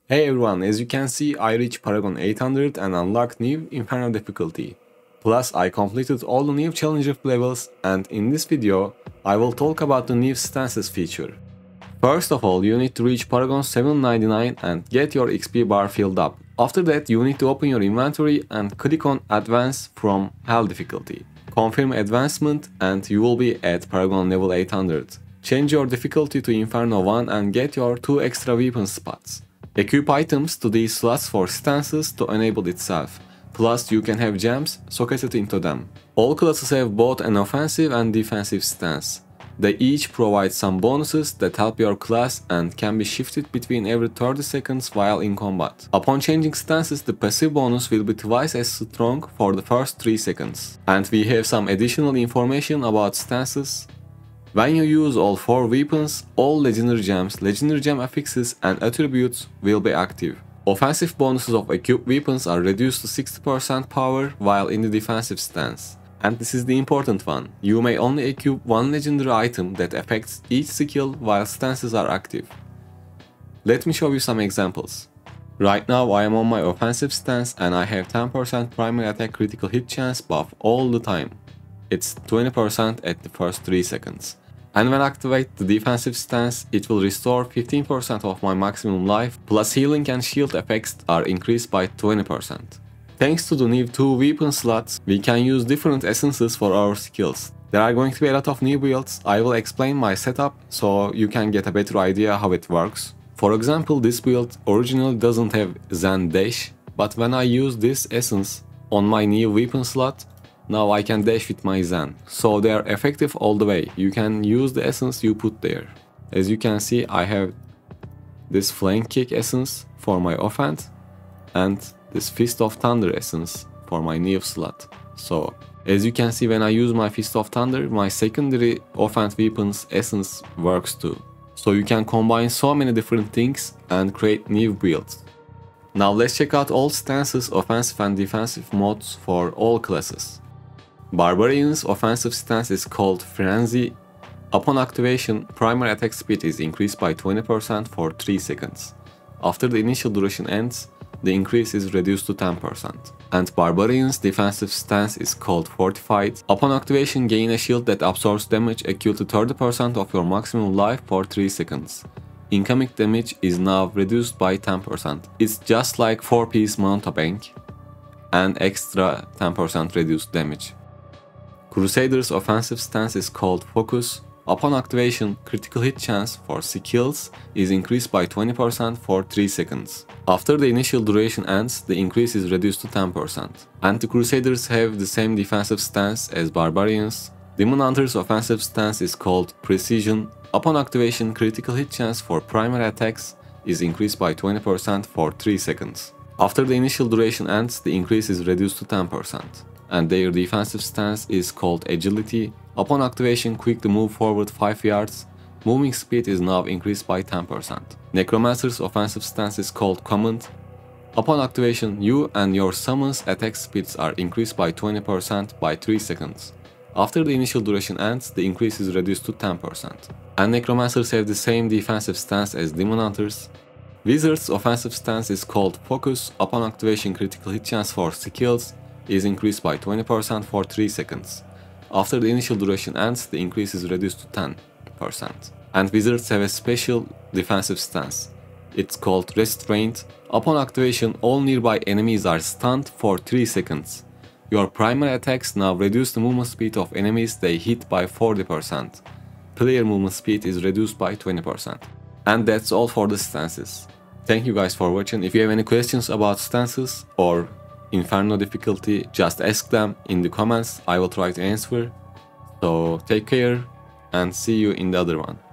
Hey everyone, as you can see, I reached Paragon 800 and unlocked new Inferno difficulty. Plus, I completed all the new challenger levels, and in this video, I will talk about the new stances feature. First of all, you need to reach Paragon 799 and get your XP bar filled up. After that, you need to open your inventory and click on Advance from Hell difficulty. Confirm advancement and you will be at Paragon level 800. Change your difficulty to Inferno 1 and get your 2 extra weapon spots. Equip items to these slots for stances to enable itself. Plus, you can have gems socketed into them. All classes have both an offensive and defensive stance. They each provide some bonuses that help your class and can be shifted between every 30 seconds while in combat. Upon changing stances, the passive bonus will be twice as strong for the first 3 seconds. And we have some additional information about stances. When you use all 4 weapons, all legendary gems, legendary gem affixes and attributes will be active. Offensive bonuses of equipped weapons are reduced to 60% power while in the defensive stance. And this is the important one. You may only equip one legendary item that affects each skill while stances are active. Let me show you some examples. Right now I am on my offensive stance and I have 10% primary attack critical hit chance buff all the time. It's 20% at the first 3 seconds. And when I activate the defensive stance, it will restore 15% of my maximum life, plus healing and shield effects are increased by 20%. Thanks to the new 2 weapon slots, we can use different essences for our skills. There are going to be a lot of new builds. I will explain my setup so you can get a better idea how it works. For example, this build originally doesn't have Zen Dash, but when I use this essence on my new weapon slot, now I can dash with my Zen, so they are effective all the way. You can use the essence you put there. As you can see, I have this flank kick essence for my offhand and this Fist of Thunder essence for my new slot. So as you can see, when I use my Fist of Thunder, my secondary offhand weapons essence works too. So you can combine so many different things and create new builds. Now let's check out all stances, offensive and defensive modes for all classes. Barbarian's offensive stance is called Frenzy. Upon activation, primary attack speed is increased by 20% for 3 seconds. After the initial duration ends, the increase is reduced to 10%. And Barbarian's defensive stance is called Fortified. Upon activation, gain a shield that absorbs damage equal to 30% of your maximum life for 3 seconds. Incoming damage is now reduced by 10%. It's just like 4-piece mountebank and extra 10% reduced damage. Crusader's offensive stance is called Focus. Upon activation, critical hit chance for skills is increased by 20% for 3 seconds. After the initial duration ends, the increase is reduced to 10%. And the Crusaders have the same defensive stance as Barbarians. Demon Hunter's offensive stance is called Precision. Upon activation, critical hit chance for primary attacks is increased by 20% for 3 seconds. After the initial duration ends, the increase is reduced to 10%. And their defensive stance is called Agility. Upon activation, quickly move forward 5 yards. Moving speed is now increased by 10%. Necromancer's offensive stance is called Command. Upon activation, you and your summons attack speeds are increased by 20% by 3 seconds. After the initial duration ends, the increase is reduced to 10%. And Necromancers have the same defensive stance as Demon Hunters. Wizard's offensive stance is called Focus. Upon activation, critical hit chance for skills is increased by 20% for 3 seconds. After the initial duration ends, the increase is reduced to 10%. And Wizards have a special defensive stance. It's called Restraint. Upon activation, all nearby enemies are stunned for 3 seconds. Your primary attacks now reduce the movement speed of enemies they hit by 40%. Player movement speed is reduced by 20%. And that's all for the stances. Thank you guys for watching. If you have any questions about stances or Inferno difficulty, just ask them in the comments. I will try to answer. So take care and see you in the other one.